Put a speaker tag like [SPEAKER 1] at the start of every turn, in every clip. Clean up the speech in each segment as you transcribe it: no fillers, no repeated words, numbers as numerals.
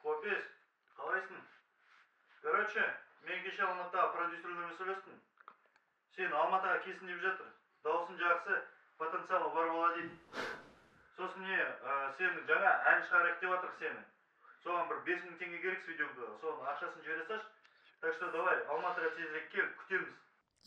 [SPEAKER 1] Kopes, қалайсың? Короче, мен кеше Алматыдағы продюсерлермен сөйлестім. Сен Алматыға келсін деп жатыр. Дауысың жақсы, потенциалы бар бола дейді. Сосын сен жаңа ән шығарайық деп жатыр сені. Соған бір 5000 теңге керек видеоға. Соның ақшасын жібере салшы. Так что давай, Алматыға тезірек кел, күтеміз.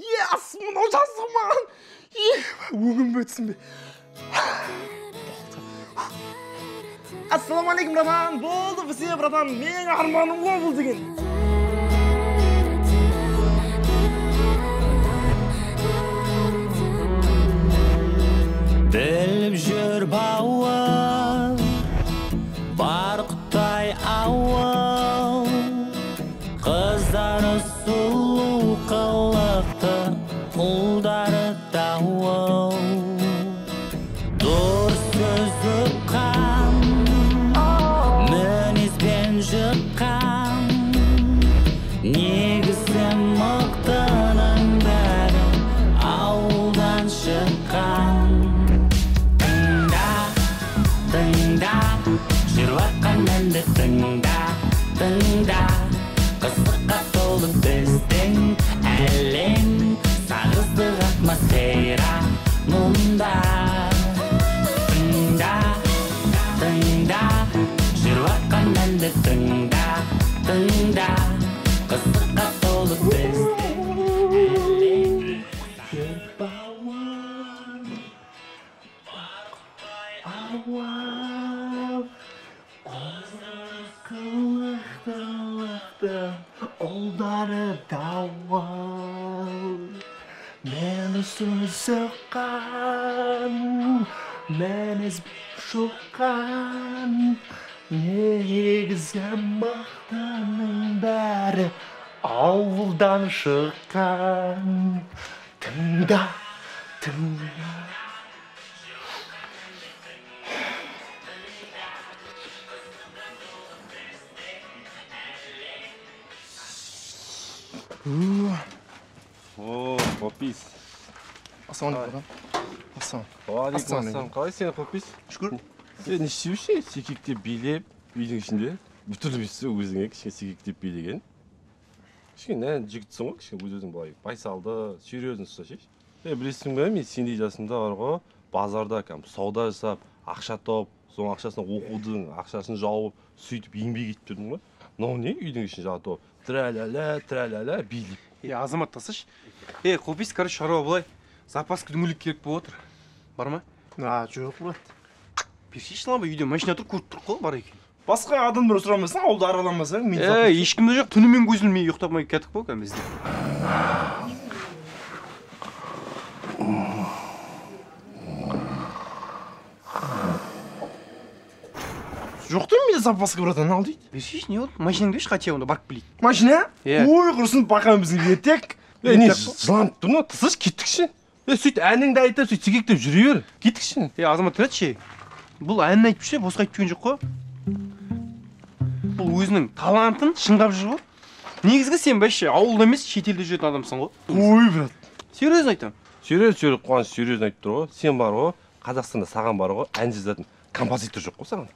[SPEAKER 2] Yes, мынау жаздық маған. Өңім бөтсін бе. Ассаламалейкум, братан. Болды бізге, братан. Мен арманым ғой бұл деген.
[SPEAKER 3] Біліп жүр бауыр, бар Қытай ауыл, қыздары сұлу қылықты, ұлдары дауыл. Дұрыс сөзі қам, мінезбен жыққан, негізі мықтының бәрі ауылдан шыққан. Тыңда, жүрватқан әнді тыңда, тыңда, қызыққа толы біздің әлем, сағыздық атмосфера мұнда. Тыңда, тыңда, жүрватқан әнді тыңда, тыңда, қызыққа толы біздің әлем.
[SPEAKER 2] Ұлдары дауыл, мені сөзіқан, мінез шыққан, негізі мақтаның бәрі ауылдан шыққан. Тыңда, тыңда.
[SPEAKER 4] О, Попис.
[SPEAKER 2] Ассалаумалейкум.
[SPEAKER 4] Ассалаумалейкум. Қалай сен, Попис?
[SPEAKER 2] Шүкір.
[SPEAKER 4] Сен не істеуші? Секектеп билеп, үйдің ішінде. Бүтір бісі өзіңе кішкене секектеп билеген. Кішкене жігітсің ғой, кішкене өз-өзің былай байсалды, серьезный ұсташы. Білесің бе, мен сендей жасымда бар ғой, базарда сауда жасап, ақша тауып, соның ақшасына оқудың, ақшасын жауып, сөйтіп еңбек етіп жүрдің ба? Но не үйдің ішін жатып, тра-ля-ля, билеп.
[SPEAKER 5] Азамат тасыш. Копис, короче, шаруа былай. Запаска дүңгілік керек болып отыр. Бар ма?
[SPEAKER 2] Жоқ, брат.
[SPEAKER 5] Персейші лан ба, үйде машина тұр, көріп тұр қой, бар екен.
[SPEAKER 2] Басқа адамдар сұрамасаң, ауылды араламасаң, мен
[SPEAKER 5] ешкімді жоқ, түнімен көзілмей ұйықтамай кәдік болып бізде.
[SPEAKER 2] Жоқты мен запаска, братан, ал дейді.
[SPEAKER 5] Персейші не болды? Машинаңды еш қатия онда барып білейді.
[SPEAKER 2] Машина? Ой, құрсын, бақам біздің ертек.
[SPEAKER 4] Не, жыланып тұр, тысыш, кеттікші. Сөйт әніңді айтып, сөйт секектеп жүре бер. Кеттікші.
[SPEAKER 5] Азамат тұратшы, бұл әнін айтып ше, босқа айтып жүрген жоқ қой. Бұл өзінің талантын шыңдап жүр ғой. Негізгі сен бәші ауылда емес, шетелде жүретін адамсың ғой.
[SPEAKER 2] Ой, брат.
[SPEAKER 5] Серьезно айтам.
[SPEAKER 4] Серьезно, Қуаныш, серьезно айтып тұр ғой. Сен бар ғой, Қазақстанда саған бар ғой, ән жазатын композитор жоқ қой саған.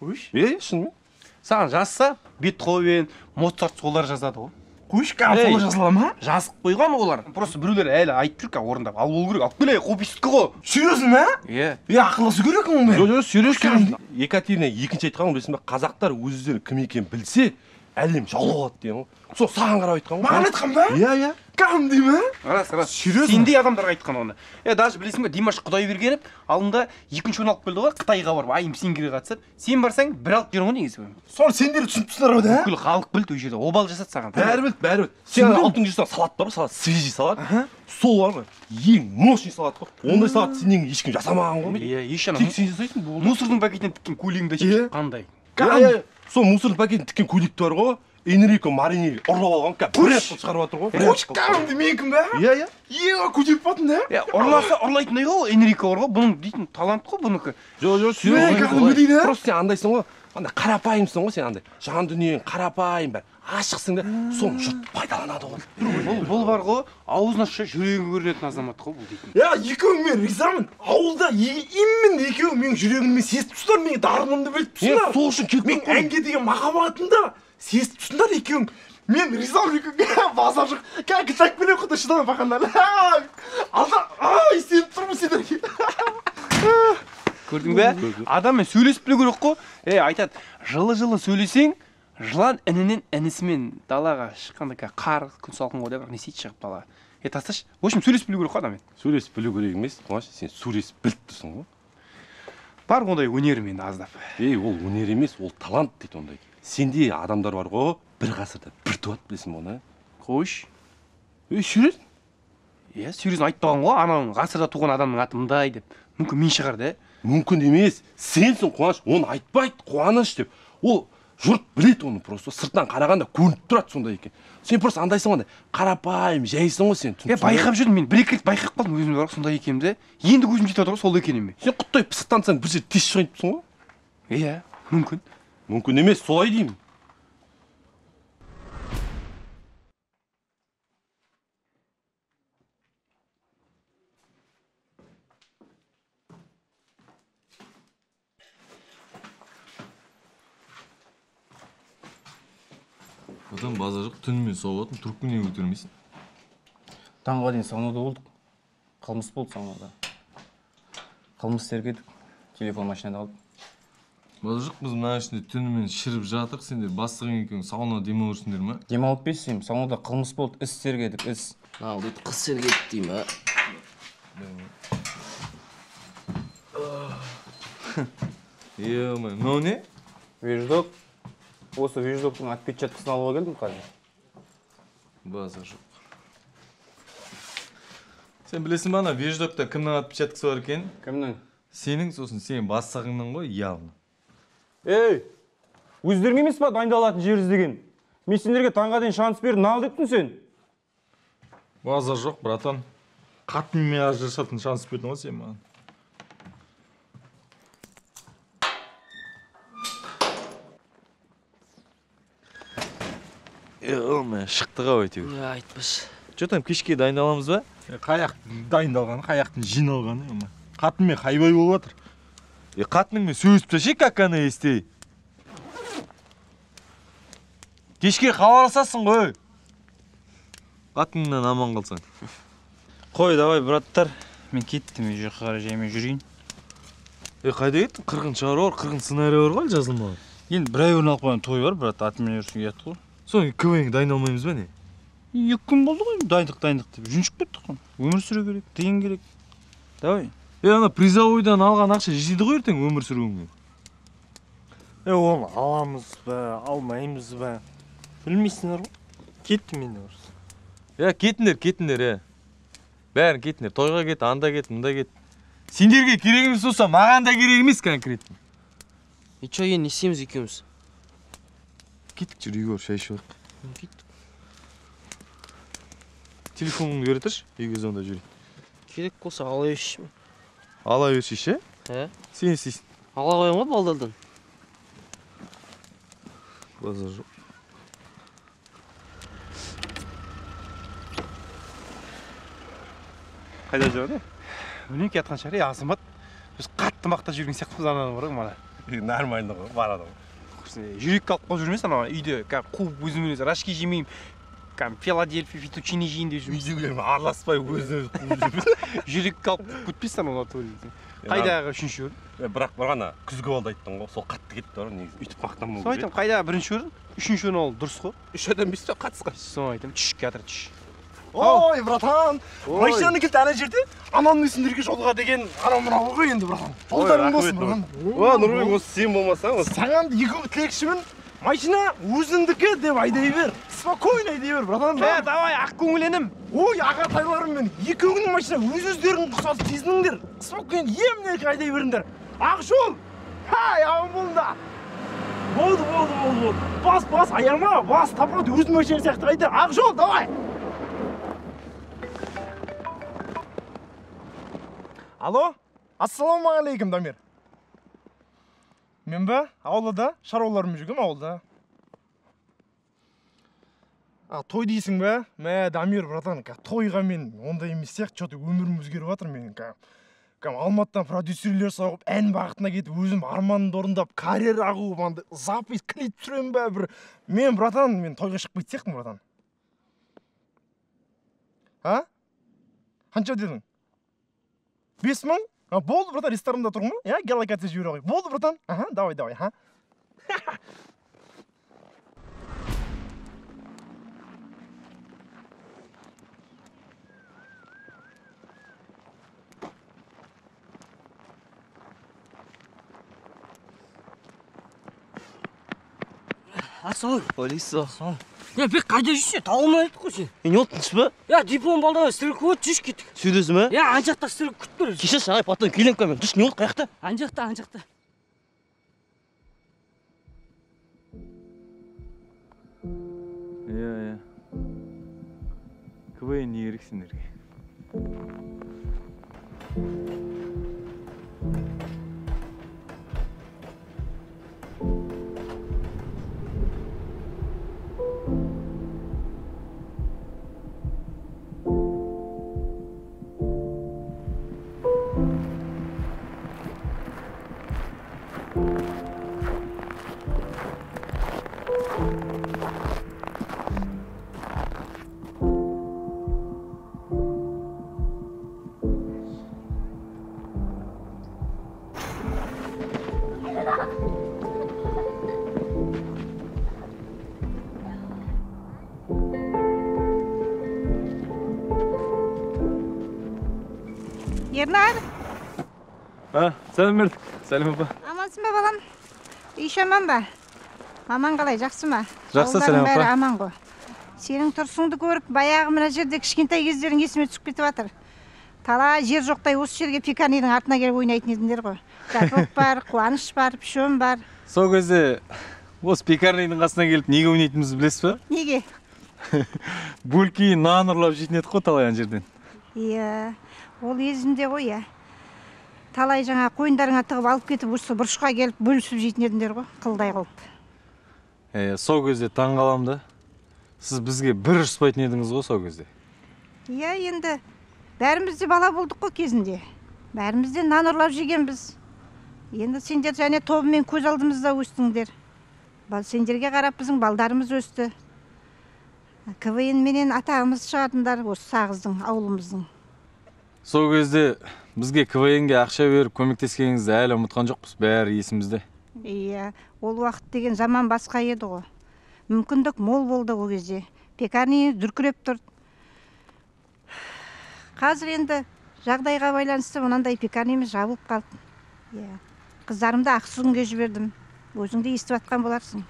[SPEAKER 4] Шынымен.
[SPEAKER 5] Саған жазса, Бетховен, Моцарт солар жазады ғой.
[SPEAKER 2] Қойшқа солар жазыла ма?
[SPEAKER 5] Жазып қойған олар. Просто біреулер әлі айтып жүр, орындап. Ал ол керек, алып келе, Копистікі ғой.
[SPEAKER 2] Серьезно ма? Ақылысы керек ондай.
[SPEAKER 4] Жоқ, серьезно. Екатерина екінші айтқан білесің бе, қазақтар өздері кім екенін білсе, әлем жалау алады деген ғой. Сол саған қарап айтқан ғой.
[SPEAKER 2] Маған айтқан ба?
[SPEAKER 4] Иә.
[SPEAKER 2] кәдімгідей ма?
[SPEAKER 5] Рас.
[SPEAKER 2] Серьезно?
[SPEAKER 5] Сендей адамдарға айтқан оны. Даже білесің бе, Димаш Құдайбергенов алдында 2-ші орын алып келді ғой, Қытайға барып, айым сингерге қатысып. Сен барсаң, бір алып жүрің ғой негізі.
[SPEAKER 2] Соны сендер түсініп тұрсыңдар ғой да?
[SPEAKER 5] Бүкіл халық білді ол жерде. Обал жасады саған.
[SPEAKER 4] бәрі сен алтын жүйесіне салат бар, салат свежий салат. Сол бар ғой, ең мощный салат қой. Ондай салат сенен ешкім жасамаған ғой.
[SPEAKER 5] Иә, еш ана.
[SPEAKER 4] Тек сен жасайсың болды.
[SPEAKER 5] Мусордың пакетінен тіккен көйлегіңді шеш. Қандай?
[SPEAKER 4] Сол мусордың пакетін тіккен көйлекті бар ғой, Энрико Марини ұрлап алған, бренд қылып шығарып жатыр ғой.
[SPEAKER 2] Қош кәдімгідей менікім бе?
[SPEAKER 4] Иә.
[SPEAKER 2] Көтеп батын да?
[SPEAKER 5] Ұрласа ұрлайтындай ғой, Энрико бар ғой, бұның дейтін талант қой бұныкі.
[SPEAKER 4] Жоқ,
[SPEAKER 2] кәдімгідей да?
[SPEAKER 4] Просто сен андайсың ғой, андай қарапайымсың ғой сен андай. Жан дүниең қарапайым бәрі. Ашықсың да, соны жұрт пайдаланады ғой.
[SPEAKER 5] Бұл бар ғой, аузын ашса жүрегі көрінетін азамат қой бұл дейтін.
[SPEAKER 2] Екеуің мен ризамын. Ауылда именно екеуің менің жүрегіммен сезіп тұрсыңдар, менің дарынымды біліп тұрсыңдар.
[SPEAKER 4] Сол үшін келіп
[SPEAKER 2] мен әнге деген махаббатымды сезіп тұрсыңдар екеуің. Мен ризамын екеуіңе. Базар жоқ. Кәкі берем құда шыдамай бақандар. Сеніп тұрмын сендерге.
[SPEAKER 5] Көрдің бе? Адаммен сөйлесіп білу керек қой. Айтады, жылы-жылы сөйлесең, жылан інінен інісімен далаға шыққанда қар күн салқын ғой деп не істейді шығып далаға. Тасташы. В общем, сөйлесіп білу керек қой адаммен.
[SPEAKER 4] Сөйлесіп білу керек емес, Қуаныш, сен сөйлесіп біліп тұрсың ғой.
[SPEAKER 5] Бар ондай өнерім енді аздап.
[SPEAKER 4] Ол өнер емес, ол талант дейді ондай. Сенде адамдар бар ғой, бір ғасырда бір туады, білесің бе оны?
[SPEAKER 5] Қойш.
[SPEAKER 4] Сүйресің?
[SPEAKER 5] Иә, сүйресін айтпаған ғой, ананың ғасырда туған адамның аты мындай деп. Мүмкін мен шығар да.
[SPEAKER 4] Мүмкін емес. Сенсің, Қуаныш, оны айтпайды, Қуаныш деп. Ол жұрт біледі оны просто. Сырттан қарағанда көрініп тұрады сондай екен. Сен просто андайсың ғой, қарапайым, жайсың ғой сен.
[SPEAKER 5] Байқап жүрдім, мен бір-екі рет байқап қалдым өзім бар сондай екенімді. Енді көзім жетіп отыр ғой сол екенім.
[SPEAKER 4] Сен құттай пысықтансаң бір жер тез шығайыпсың ғой?
[SPEAKER 5] Иә, мүмкін.
[SPEAKER 4] Мүмкін емес, солай деймін.
[SPEAKER 6] Одан базар жоқ, түнімен соғатын, трубку не көтермейсің?
[SPEAKER 7] Таңға дейін саунада болдық. Қылмыс болды саунада. Қылмыс тергедік. Телефон машинада қалды.
[SPEAKER 6] Базар жоқ, біз мына ішінде түнімен шіріп жатық, сендер бастығың екеуің саунада демалырсыңдар ма?
[SPEAKER 7] Демалып бесейм, саунада қылмыс болды, іс тергедік, іс.
[SPEAKER 8] Ал дейді, қыз тергедік дейм,
[SPEAKER 6] Мынау не?
[SPEAKER 7] Веждок. Осы веждоктың отпечаткасын алуға келдім қазір.
[SPEAKER 6] Базар жоқ. Сен білесің ба, ана веждокта кімнің отпечаткасы бар екен?
[SPEAKER 7] Кімнің?
[SPEAKER 6] Сенің, сосын сенің бастығыңнан ғой, явно.
[SPEAKER 7] Өздерің емес па дайындалатын жер іздеген? Мен сендерге таңға дейін шанс бердім, ал дептің сен?
[SPEAKER 6] Базар жоқ, братан. Қатынмен ажырасатын шанс бердің ғой сен маған. Шықтыға өйтеу.
[SPEAKER 8] Айтпыз.
[SPEAKER 6] Что-то кешке дайындаламыз ба? Қаяқ дайындалғаны, қаяқтың жиналғаны. Қатынмен хайбай болып жатыр. Қатыныңмен сөзіп таши, как она естей. Кешке хабарласасың ғой. Қатыныңнан аман қалсаң.
[SPEAKER 9] Қой, давай, браттар. Мен кеттім, жаққа қарай жаймен жүрейін.
[SPEAKER 6] Қайда кеттің? Қырғын шығару бар, қырғын сценарий бар ғой, жазылмаған.
[SPEAKER 9] Енді бір ай орын алып қойған той бар, брат, атымен өрсін ұят қой.
[SPEAKER 6] Соң КВН-ге дайындалмаймыз ба не?
[SPEAKER 9] 2 күн болды ғой, дайындық деп. Жүншіп кеттік қой. Өмір сүру керек, тиын керек. Давай.
[SPEAKER 6] Ана призовойдан алған ақша жетеді ғой ертең өмір сүруіңе.
[SPEAKER 10] Оны аламыз ба, алмаймыз ба? Білмейсіңдер ғой. Кеттім мен орыс.
[SPEAKER 6] Кетіңдер. Бәрін кетіңдер. Тойға кет, анда кет, мұнда кет. Сендерге керек емес болса, маған да керек емес конкретно.
[SPEAKER 8] Чо, не істейміз екеуміз?
[SPEAKER 6] Кеттік жүр, үйге шай ішіп алайық. Кеттік. Телефоныңды бере тұршы, үйге zonda жүрейін.
[SPEAKER 8] Керек болса ала берші.
[SPEAKER 6] Ала берші, ше? Сен істейсің.
[SPEAKER 8] Ала қойым ғой балдалдан.
[SPEAKER 6] Базар жоқ.
[SPEAKER 5] Қайда жүрді? Өнеке атқан шары, азамат. Біз қатты мақта жүрген сияқты біз ананы бар ғой мана.
[SPEAKER 4] Нормально ғой, бар адам.
[SPEAKER 5] Жүрек қалып қол жүрмес ана үйде қуып өзім өзі рашки жемеймін. Филадельфия, фетучини жейін деп жүрмес.
[SPEAKER 4] Үйдегілермен араласпай өзі қуып жүрмес.
[SPEAKER 5] Жүрек қалып күтпес ана оны. Қайдағы үшінші орын?
[SPEAKER 4] Бірақ бір ғана күзгі балды айттың ғой, сол қатты кетті бар негізі. Үйтіп мақтанмау керек.
[SPEAKER 5] Сол айтам, қайдағы бірінші орын? Үшінші орын ол дұрыс қой.
[SPEAKER 4] 3 адам емес пе қатысқан?
[SPEAKER 5] Сол айтам, түш театр түш.
[SPEAKER 2] Ой, братан. Машинаны кілті ана жерде. Анамның үстіндерге жолға деген анау мынау ғой енді, братан. Жолдарың болсын, братан.
[SPEAKER 4] О, Нұрбек, осы сен болмасаң, осы.
[SPEAKER 2] Саған екі тілекшімін. Машина өзіңдікі деп айдай бер. Спокойно айдай бер, братан.
[SPEAKER 5] Давай, ақ көңіленім.
[SPEAKER 2] Ой, ағатайларым мен. Екеуіңнің машина өз-өздерің құсасы тезініңдер. Спокойно емнекі айдай беріңдер. Ақ жол. Хай, аман болыңдар. Болды. Бас, аяма, бас, тапырады, өзің машина сияқты қайдар. Ақ жол, давай. Алло, ассалаумағалейкум, Дамир. Мен ба, ауылда, шаруаларым жүргем ауылда. Той дейсің ба? Мә, Дамир, братан, тойға мен ондай емес сияқты, что-то өмірім өзгеріп жатыр менің. Алматыдан продюсерлер соғып, ән бағытына кетіп, өзім арманымды орындап, карьера қуып, запись, клип түсірем ба бір. Мен, братан, мен тойға шығып кетсек сияқтымын, братан. Қанша дедің? 5000? Болды, братан, ресторанымда тұрмын. Геолокация жібере қой. Болды, братан. Давай.
[SPEAKER 8] Асау. Олиса. Я бек қайда жүрсің? Тауылмай айттық қой сен. Не болды, тыныш ба? Я диплом балдаған стрелка өт, жүріш кеттік. Сөйлесің ба? Я анжақта стрелка күтіп тұр. Кешірші, ағай, потом күйленіп қоймен. Жүріш, не болды, қаяқта? Анжақта.
[SPEAKER 6] Иә. КВН не керек сендерге?
[SPEAKER 11] Ернар.
[SPEAKER 6] Сәлем бердік. Сәлем апа.
[SPEAKER 11] Амансың ба, балам? Еш аман ба? Маман қалай, жақсы ма?
[SPEAKER 6] Жақсы, сәлем апа.
[SPEAKER 11] Бәрі аман ғой. Сенің тұрсыңды көріп, баяғы мына жерде кішкентай кездерің есіме түсіп кетіп жатыр. Талай жер жоқтай осы жерге пекарнидің артына келіп ойнайтын едіңдер ғой. Каток бар, қуаныш бар, пішөн бар.
[SPEAKER 6] Сол кезде осы пекарнидің қасына келіп неге ойнайтынымызды білесіз ба?
[SPEAKER 11] Неге?
[SPEAKER 6] Бөлки нан ұрлап жейтін едік қой талай жерден.
[SPEAKER 11] Иә, ол есімде ғой, иә. Талай жаңа қойындарыңа тығып алып кетіп, осы бұрышқа келіп бөлісіп жейтін едіңдер ғой, қылдай қылып.
[SPEAKER 6] Сол кезде таң қаламды. Сіз бізге бір ұрыспайтын едіңіз ғой сол кезде.
[SPEAKER 11] Иә, енді бәріміз де бала болдық қой кезінде. Бәріміз де нан ұрлап жегенбіз. Енді сендер және тобымен көз алдымызда өстіңдер. Сендерге қарап біздің балдарымыз өсті. КВН менен атағымыз шығардыңдар осы Сағыздың, ауылымыздың.
[SPEAKER 6] Сол кезде бізге КВН-ге ақша беріп көмектескеніңізді әлі ұмытқан жоқпыз, бәрі есімізде.
[SPEAKER 11] Иә, ол уақыт деген заман басқа еді ғой. Мүмкіндік мол болды ол кезде. Пекарни дүркіреп тұр. Қазір енді жағдайға байланысты мынандай пекарнimiz жабылып қалды. Иә. Қыздарымды Ақсүйінге жібердім. Өзіңді естіп атқан боларсың.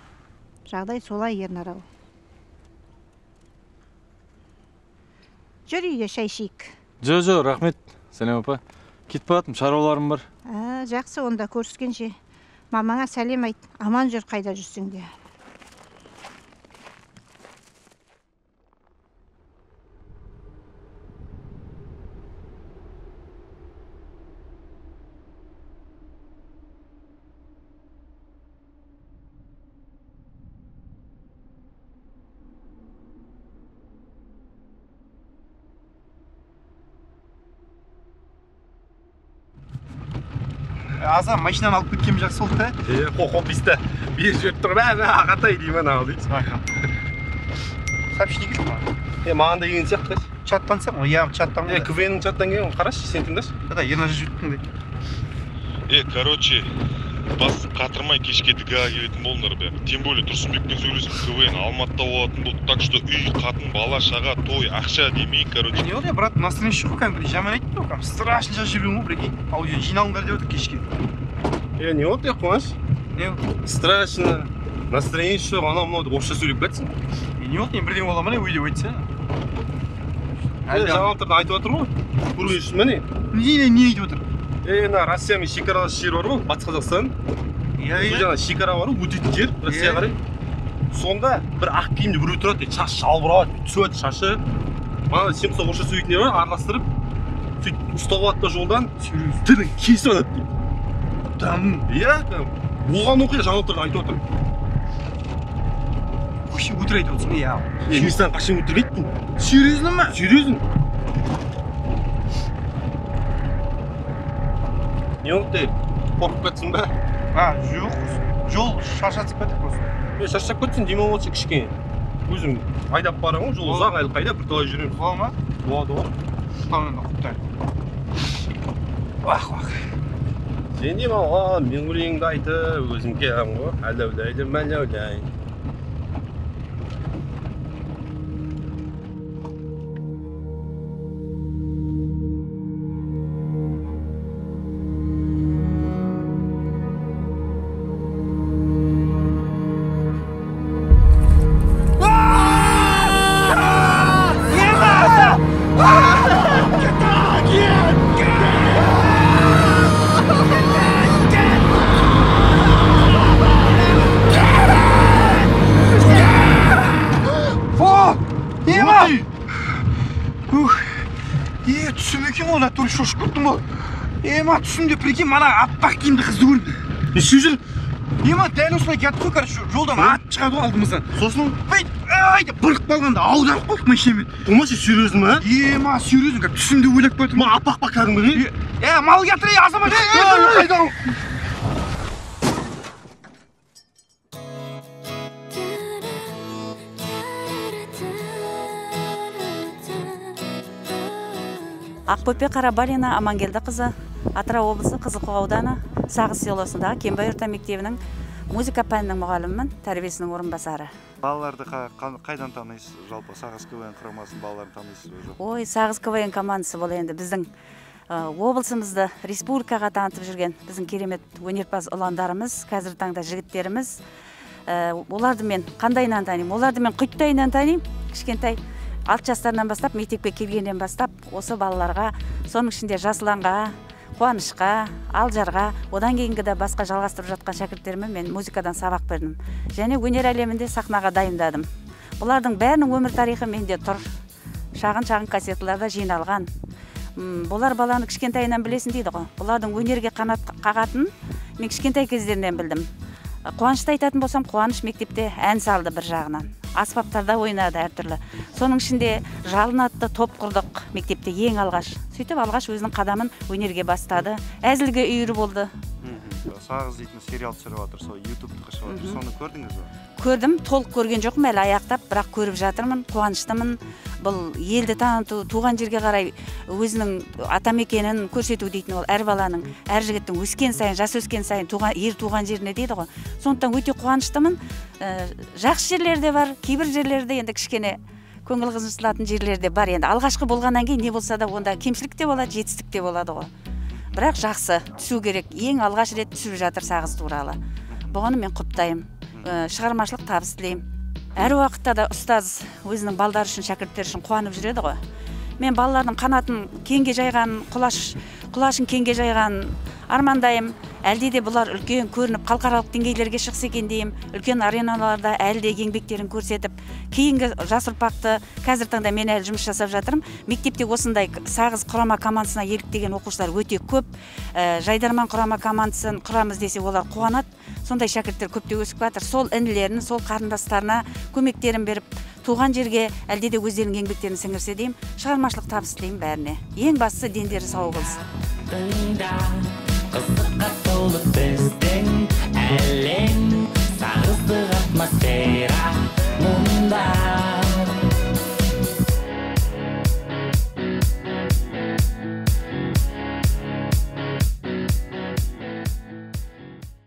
[SPEAKER 11] Жағдай солай, Ернар. Жүр үйге шай ішейік.
[SPEAKER 6] Жо, рахмет. Сәлем апа. Кетіп баратым, шаруаларым бар.
[SPEAKER 11] Жақсы, онда көріскенше. Мамаңа сәлем айт. Аман жүр қайда жүрсең де.
[SPEAKER 2] Аза, машинаны алып кеткенім жақсы болды да?
[SPEAKER 4] Қоқ бісті. Бер жүріп тұрып, ағатай деймін ау дейді.
[SPEAKER 2] Сообщение келді ма?
[SPEAKER 4] Маған да келген сияқты.
[SPEAKER 2] Чаттан сен ғой? Иә, чаттан ғой.
[SPEAKER 4] КВН-ның чаттан келген, қарашы, сен тыңдашы.
[SPEAKER 2] Ернар жүрттің де.
[SPEAKER 12] Короче, бас қатырмай кешке ДК келетін болыңдар бәрі. Тем более Тұрсынбекпен сөйлесіп КВН Алматыда болатын болды. Так что үй, қатын, бала, шаға, той, ақша демей, короче.
[SPEAKER 5] Не oldu ya брат, настроение жоқ қой, кәдімгідей жаман айттым ғой, страшно жіберген ғой, прикинь. Аудио жиналыңдар деп отыр кешке.
[SPEAKER 4] Не болды ya Қуаныш?
[SPEAKER 5] Не болды?
[SPEAKER 4] Страшно. Настроение жоқ, анау-мынау деп орысша сөйлеп кетсің.
[SPEAKER 5] Не болды, мен бірден бола ма не өйдеп айтса?
[SPEAKER 4] Жаңалықтарда айтып отыр ғой. Көргенсіз міне.
[SPEAKER 5] Не айтып отыр?
[SPEAKER 4] Мына Россиямен шекаралас жер бар ғой, Батыс Қазақстан. Сол жаңа шекара бар ғой, өтетін жер, Россия қарай. Сонда бір ақ киімде біреу тұрады дейді, шаш жалбырап, түсіп жатыр шашы. Мана сен құсақ орысша сөйлейтін бар, араластырып, сөйтіп ұстап алады да жолдан, тілін кесіп алады дейді. Там, иә, болған оқиға жаңалықтарда айтып отыр.
[SPEAKER 5] Вообще өтірік айтып отырсың, иә.
[SPEAKER 4] Мен саған қашан өтірік айттым?
[SPEAKER 5] Серьезно ма?
[SPEAKER 4] Серьезно. Не oldu? Korkup kaçsın be.
[SPEAKER 5] Жоқ. Жол шаршатып кетіп просто.
[SPEAKER 4] Шаршап кетсін, демал болса кішкене. Өзім айдап барамын, жол ұзақ әлі қайда бірталай жүреміз.
[SPEAKER 5] Болады ма?
[SPEAKER 4] Болады.
[SPEAKER 5] Тамам, құптаймын. Вах.
[SPEAKER 4] Сен демалға, мен өлеңді айтып, өзім келем ғой. Әләуләйлі, мәләуләй.
[SPEAKER 5] Түсім екен ғой, натуре шошып кеттім ғой. Ма түсімде прикинь, мана аппақ киімді қызды көрдім.
[SPEAKER 4] Не істеп жүр?
[SPEAKER 5] Ма дәл осылай кетті ғой, короче, жолдан ат шығады ғой алдымыздан.
[SPEAKER 4] Сосын
[SPEAKER 5] деп бұрқып қалғанда аударып қалдық машинамен.
[SPEAKER 4] Ма сен серьезно ма?
[SPEAKER 5] Ма серьезно, түсімде ойлап кеттім.
[SPEAKER 4] Ма аппақ па кәдімгі?
[SPEAKER 5] Мал кетір, азамат.
[SPEAKER 4] Қайдан?
[SPEAKER 13] Ақбөпе Қарабалина Амангелдіқызы, Атырау облысы Қызылқоға ауданы Сағыз селосындағы Кенбай орта мектебінің музыка пәнінің мұғалімімін, тәрбиесінің орынбасары.
[SPEAKER 1] Балаларды қайдан танисыз? Жалпы Сағыз КВН құрамасын балаларын танисыз бе жоқ?
[SPEAKER 13] Ой, Сағыз КВН командасы бұл енді біздің облысымызды республикаға танытып жүрген біздің керемет өнерпаз ұландарымыз, қазіргі таңда жігіттеріміз. Оларды мен қандайынан танимын? Оларды мен құйттайынан танимын, кішкентай. 6 жастарынан бастап, мектепке келгеннен бастап, осы балаларға, соның ішінде Жасұланға, Қуанышқа, Алжарға, одан кейінгі де басқа жалғастырып жатқан шәкірттеріме мен музыкадан сабақ бердім. Және өнер әлемінде сахнаға дайындадым. Бұлардың бәрінің өмір тарихы менде тұр. Шағын кассеталарда жиналған. Бұлар баланы кішкентайынан білесін дейді ғой. Бұлардың өнерге қанат қағатын мен кішкентай кездерінен білдім. Қуанышты айтатын болсам, Қуаныш мектепте ән салды бір жағынан. Аспаптарда ойнады әртүрлі. Соның ішінде Жалын атты топ құрдық мектепте ең алғаш. Сөйтіп алғаш өзінің қадамын өнерге бастады. Әзілге үйірі болды.
[SPEAKER 1] Сағыз дейтін сериал түсіріп жатыр, сол YouTube-ға шығып жатыр. Соны көрдіңіз бе?
[SPEAKER 13] Көрдім, толық көрген жоқпын, әлі аяқтап, бірақ көріп жатырмын, қуаныштымын. Бұл елді таныту, туған жерге қарай өзінің атамекенін көрсету дейтін ол әр баланың, әр жігіттің өскен сайын, жас өскен сайын ер туған жеріне дейді ғой. Сондықтан өте қуаныштымын. Жақсы жерлерде бар, кейбір жерлерде енді кішкене көңіл қынжылтатын жерлерде бар. Енді алғашқы болғаннан кейін не болса да онда кемшілік те болады, жетістік те болады ғой. Бірақ жақсы, түсу керек. Ең алғаш рет түсіп жатыр Сағыз туралы. Бұғаны мен құптаймын. Шығармашылық табыс тілеймін. Әр уақытта да ұстаз өзінің балдар үшін, шәкірттер үшін қуанып жүреді ғой. Мен балалардың қанатын кеңге жайған, құлашын кеңге жайған армандайым. Әлде де бұлар үлкен көрініп, халықаралық деңгейлерге шықса екен деймін. Үлкен ареналарда әлде еңбектерін көрсетіп, кейінгі жас ұрпақты қазір таңда мен әлі жұмыс жасап жатырмын. Мектепте осындай Сағыз құрама командасына еліктеген оқушылар өте көп. Жайдарман құрама командасын құрамыз десе олар қуанады. Сондай шәкірттер көпте өсіп жатыр. Сол інілерін, сол қарындастарына көмектерін беріп, туған жерге әлде де өздерінің еңбектерін сіңірсе деймін. Шығармашылық табыс тілеймін бәріне. Ең бастысы дендері сау болсын.
[SPEAKER 3] Қызыққа толы біздің әлем